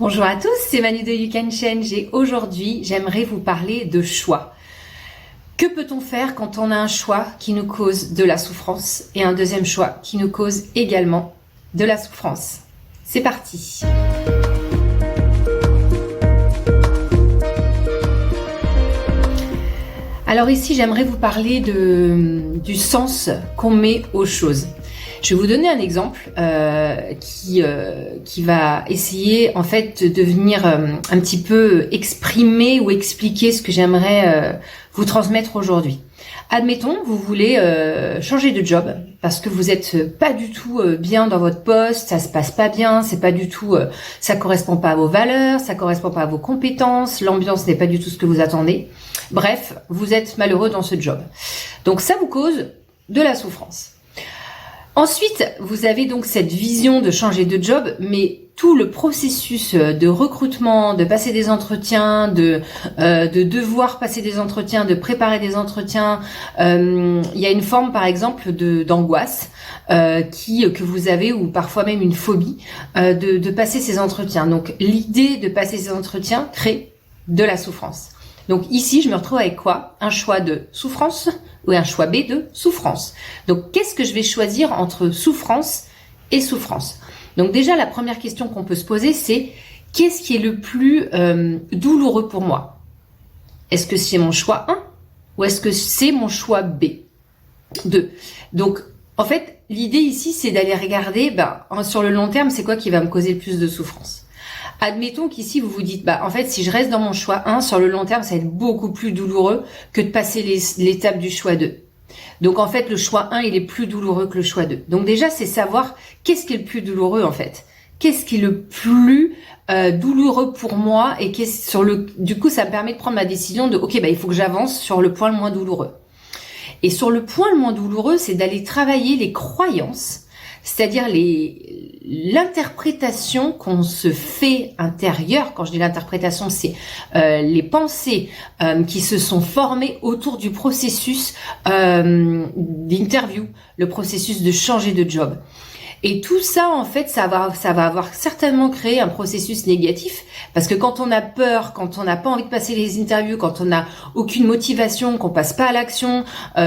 Bonjour à tous, c'est Manu de You Can Change et aujourd'hui j'aimerais vous parler de choix. Que peut-on faire quand on a un choix qui nous cause de la souffrance et un deuxième choix qui nous cause également de la souffrance? C'est parti! Alors ici j'aimerais vous parler du sens qu'on met aux choses. Je vais vous donner un exemple qui va essayer en fait de venir un petit peu exprimer ou expliquer ce que j'aimerais vous transmettre aujourd'hui. Admettons, vous voulez changer de job parce que vous êtes pas du tout bien dans votre poste, ça se passe pas bien, c'est pas du tout, ça correspond pas à vos valeurs, ça correspond pas à vos compétences, l'ambiance n'est pas du tout ce que vous attendez. Bref, vous êtes malheureux dans ce job. Donc ça vous cause de la souffrance. Ensuite, vous avez donc cette vision de changer de job, mais tout le processus de recrutement, de passer des entretiens, de devoir passer des entretiens, de préparer des entretiens, il y a une forme par exemple d'angoisse que vous avez ou parfois même une phobie de passer ces entretiens. Donc l'idée de passer ces entretiens crée de la souffrance. Donc ici, je me retrouve avec quoi? Un choix de souffrance ou un choix B de souffrance. Donc qu'est-ce que je vais choisir entre souffrance et souffrance? Donc déjà, la première question qu'on peut se poser, c'est qu'est-ce qui est le plus douloureux pour moi? Est-ce que c'est mon choix 1 ou est-ce que c'est mon choix B 2? Donc en fait, l'idée ici, c'est d'aller regarder sur le long terme, c'est quoi qui va me causer le plus de souffrance? Admettons qu'ici, vous vous dites, en fait, si je reste dans mon choix 1, sur le long terme, ça va être beaucoup plus douloureux que de passer l'étape du choix 2. Donc, en fait, le choix 1, il est plus douloureux que le choix 2. Donc, déjà, c'est savoir qu'est-ce qui est le plus douloureux, en fait. Qu'est-ce qui est le plus douloureux pour moi et du coup, ça me permet de prendre ma décision de, ok, il faut que j'avance sur le point le moins douloureux. Et sur le point le moins douloureux, c'est d'aller travailler les croyances, c'est-à-dire l'interprétation qu'on se fait intérieure. Quand je dis l'interprétation, c'est les pensées qui se sont formées autour du processus d'interview, le processus de changer de job. Et tout ça, en fait, ça va avoir certainement créé un processus négatif, parce que quand on a peur, quand on n'a pas envie de passer les interviews, quand on n'a aucune motivation, qu'on passe pas à l'action,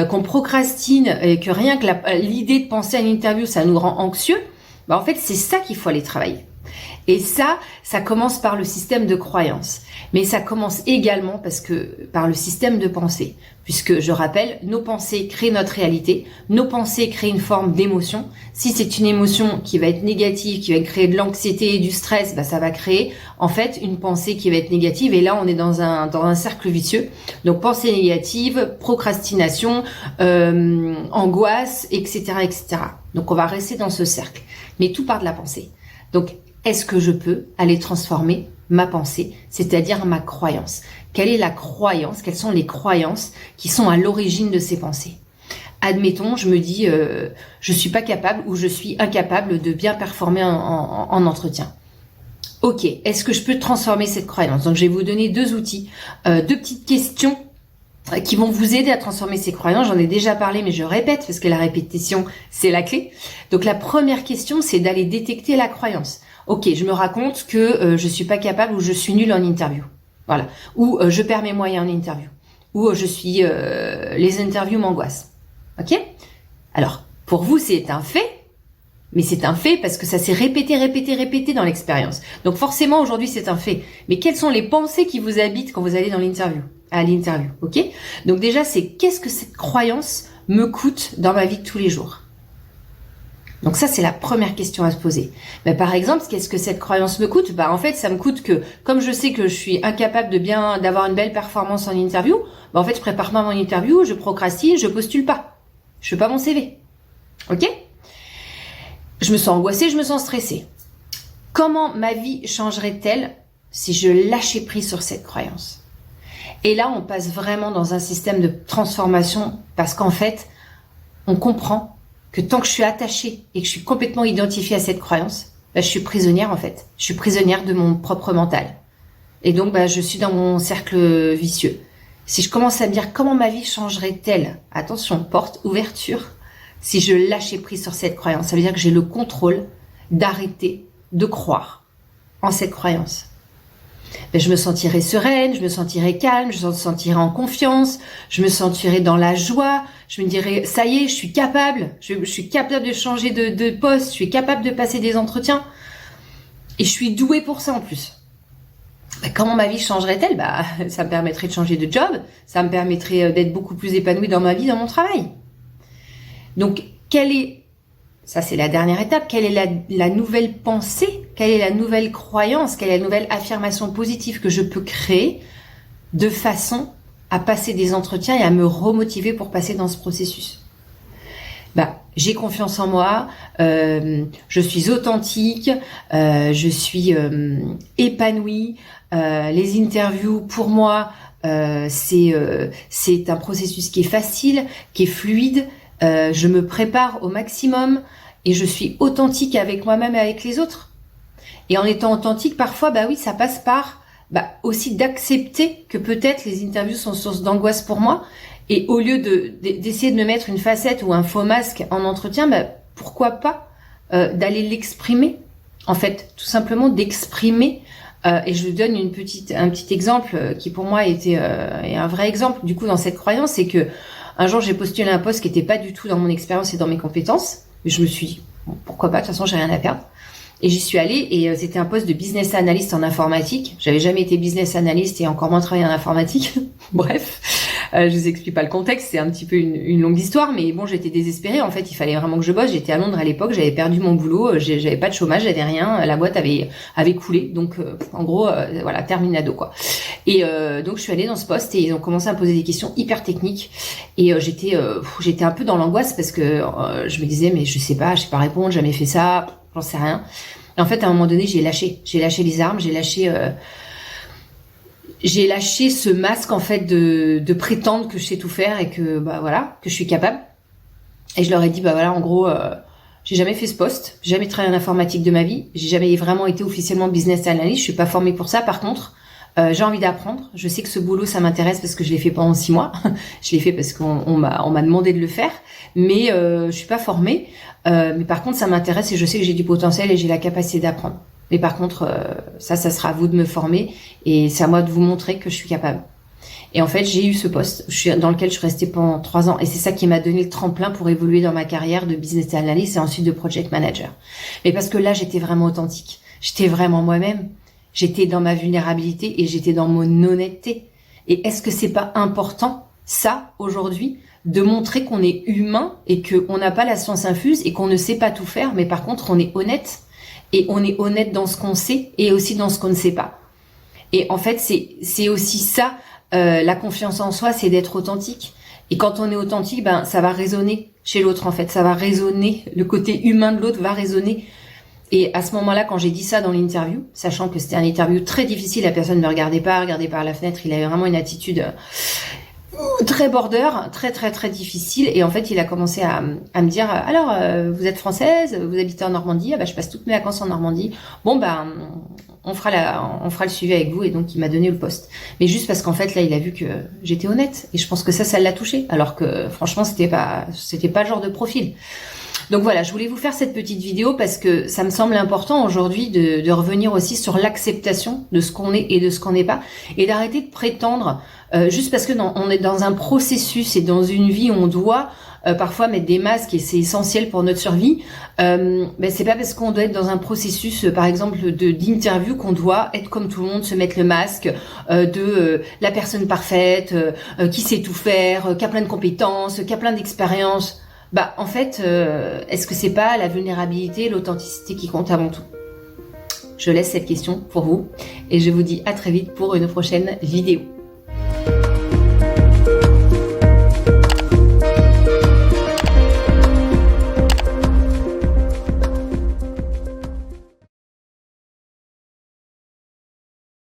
qu'on procrastine, et que rien que l'idée de penser à une interview, ça nous rend anxieux, en fait, c'est ça qu'il faut aller travailler. Et ça commence par le système de croyance. Mais ça commence également par le système de pensée. Puisque, je rappelle, nos pensées créent notre réalité. Nos pensées créent une forme d'émotion. Si c'est une émotion qui va être négative, qui va créer de l'anxiété et du stress, ça va créer, en fait, une pensée qui va être négative. Et là, on est dans un cercle vicieux. Donc, pensée négative, procrastination, angoisse, etc., etc. Donc, on va rester dans ce cercle. Mais tout part de la pensée. Donc, est-ce que je peux aller transformer ma pensée, c'est-à-dire ma croyance? Quelle est la croyance? Quelles sont les croyances qui sont à l'origine de ces pensées? Admettons, je me dis, je suis pas capable ou je suis incapable de bien performer en entretien. Ok, est-ce que je peux transformer cette croyance? Donc, je vais vous donner deux outils, deux petites questions qui vont vous aider à transformer ces croyances. J'en ai déjà parlé, mais je répète, parce que la répétition, c'est la clé. Donc, la première question, c'est d'aller détecter la croyance. Ok, je me raconte que je suis pas capable ou je suis nulle en interview. Voilà. Ou je perds mes moyens en interview. Ou les interviews m'angoissent. Ok? Alors, pour vous, c'est un fait. Mais c'est un fait parce que ça s'est répété dans l'expérience. Donc forcément, aujourd'hui, c'est un fait. Mais quelles sont les pensées qui vous habitent quand vous allez à l'interview, ok? Donc déjà, c'est qu'est-ce que cette croyance me coûte dans ma vie de tous les jours? Donc ça, c'est la première question à se poser. Par exemple, qu'est-ce que cette croyance me coûte? En fait, ça me coûte que, comme je sais que je suis incapable d'avoir une belle performance en interview, en fait, je prépare pas mon interview, je procrastine, je postule pas. Je fais pas mon CV. Ok? Je me sens angoissée, je me sens stressée. Comment ma vie changerait-elle si je lâchais prise sur cette croyance? Et là, on passe vraiment dans un système de transformation parce qu'en fait, on comprend que tant que je suis attachée et que je suis complètement identifiée à cette croyance, je suis prisonnière en fait. Je suis prisonnière de mon propre mental. Et donc, je suis dans mon cercle vicieux. Si je commence à me dire comment ma vie changerait-elle, attention, porte, ouverture, si je lâchais prise sur cette croyance, ça veut dire que j'ai le contrôle d'arrêter de croire en cette croyance, ben, je me sentirai sereine, je me sentirai calme, je me sentirai en confiance, je me sentirai dans la joie, je me dirai, ça y est, je suis capable, je suis capable de changer de poste, je suis capable de passer des entretiens, et je suis douée pour ça en plus. Ben, comment ma vie changerait-elle? Bah, ça me permettrait de changer de job, ça me permettrait d'être beaucoup plus épanouie dans ma vie, dans mon travail. Donc, ça c'est la dernière étape, quelle est la nouvelle pensée, quelle est la nouvelle croyance, quelle est la nouvelle affirmation positive que je peux créer de façon à passer des entretiens et à me remotiver pour passer dans ce processus. Bah, j'ai confiance en moi, je suis authentique, je suis épanouie, les interviews pour moi c'est un processus qui est facile, qui est fluide, je me prépare au maximum et je suis authentique avec moi-même et avec les autres. Et en étant authentique, parfois, bah oui, ça passe par aussi d'accepter que peut-être les interviews sont source d'angoisse pour moi. Et au lieu d'essayer de me mettre une facette ou un faux masque en entretien, pourquoi pas d'aller l'exprimer. En fait, tout simplement d'exprimer. Et je vous donne un petit exemple qui pour moi est un vrai exemple. Du coup, dans cette croyance, c'est que un jour, j'ai postulé un poste qui n'était pas du tout dans mon expérience et dans mes compétences. Mais je me suis dit, bon, pourquoi pas, de toute façon, j'ai rien à perdre. Et j'y suis allée et c'était un poste de business analyst en informatique. J'avais jamais été business analyst et encore moins travaillé en informatique. Bref, je vous explique pas le contexte, c'est un petit peu une longue histoire, mais bon, j'étais désespérée. En fait, il fallait vraiment que je bosse. J'étais à Londres à l'époque, j'avais perdu mon boulot, j'avais pas de chômage, j'avais rien. La boîte avait coulé, donc en gros, voilà, terminado quoi. Et donc je suis allée dans ce poste et ils ont commencé à me poser des questions hyper techniques et j'étais un peu dans l'angoisse parce que je me disais mais je sais pas répondre, jamais fait ça. J'en sais rien. Et en fait, à un moment donné, j'ai lâché les armes, j'ai lâché ce masque en fait de prétendre que je sais tout faire et que que je suis capable. Et je leur ai dit en gros, j'ai jamais fait ce poste, j'ai jamais travaillé en informatique de ma vie, j'ai jamais vraiment été officiellement business analyst, je suis pas formée pour ça. Par contre, j'ai envie d'apprendre. Je sais que ce boulot, ça m'intéresse parce que je l'ai fait pendant 6 mois. Je l'ai fait parce qu'on m'a demandé de le faire, mais je suis pas formée. Mais par contre, ça m'intéresse et je sais que j'ai du potentiel et j'ai la capacité d'apprendre. Mais par contre, ça sera à vous de me former et c'est à moi de vous montrer que je suis capable. Et en fait, j'ai eu ce poste dans lequel je suis restée pendant 3 ans et c'est ça qui m'a donné le tremplin pour évoluer dans ma carrière de business analyst et ensuite de project manager. Mais parce que là, j'étais vraiment authentique. J'étais vraiment moi-même. J'étais dans ma vulnérabilité et j'étais dans mon honnêteté. Et est-ce que c'est pas important, ça, aujourd'hui, de montrer qu'on est humain et qu'on n'a pas la science infuse et qu'on ne sait pas tout faire, mais par contre, on est honnête. Et on est honnête dans ce qu'on sait et aussi dans ce qu'on ne sait pas. Et en fait, c'est aussi ça, la confiance en soi, c'est d'être authentique. Et quand on est authentique, ça va résonner chez l'autre, en fait. Ça va résonner, le côté humain de l'autre va résonner. Et à ce moment-là, quand j'ai dit ça dans l'interview, sachant que c'était une interview très difficile, la personne ne me regardait par la fenêtre, il avait vraiment une attitude très border, très très très difficile. Et en fait, il a commencé à me dire, alors, vous êtes française, vous habitez en Normandie, je passe toutes mes vacances en Normandie. Bon, on fera le suivi avec vous. Et donc, il m'a donné le poste. Mais juste parce qu'en fait, là, il a vu que j'étais honnête. Et je pense que ça l'a touché. Alors que, franchement, c'était pas le genre de profil. Donc voilà, je voulais vous faire cette petite vidéo parce que ça me semble important aujourd'hui de revenir aussi sur l'acceptation de ce qu'on est et de ce qu'on n'est pas et d'arrêter de prétendre juste parce que on est dans un processus et dans une vie où on doit parfois mettre des masques et c'est essentiel pour notre survie. C'est pas parce qu'on doit être dans un processus, par exemple, d'interview qu'on doit être comme tout le monde, se mettre le masque de la personne parfaite, qui sait tout faire, qui a plein de compétences, qui a plein d'expériences. En fait, est-ce que c'est pas la vulnérabilité, l'authenticité qui compte avant tout? Je laisse cette question pour vous et je vous dis à très vite pour une prochaine vidéo.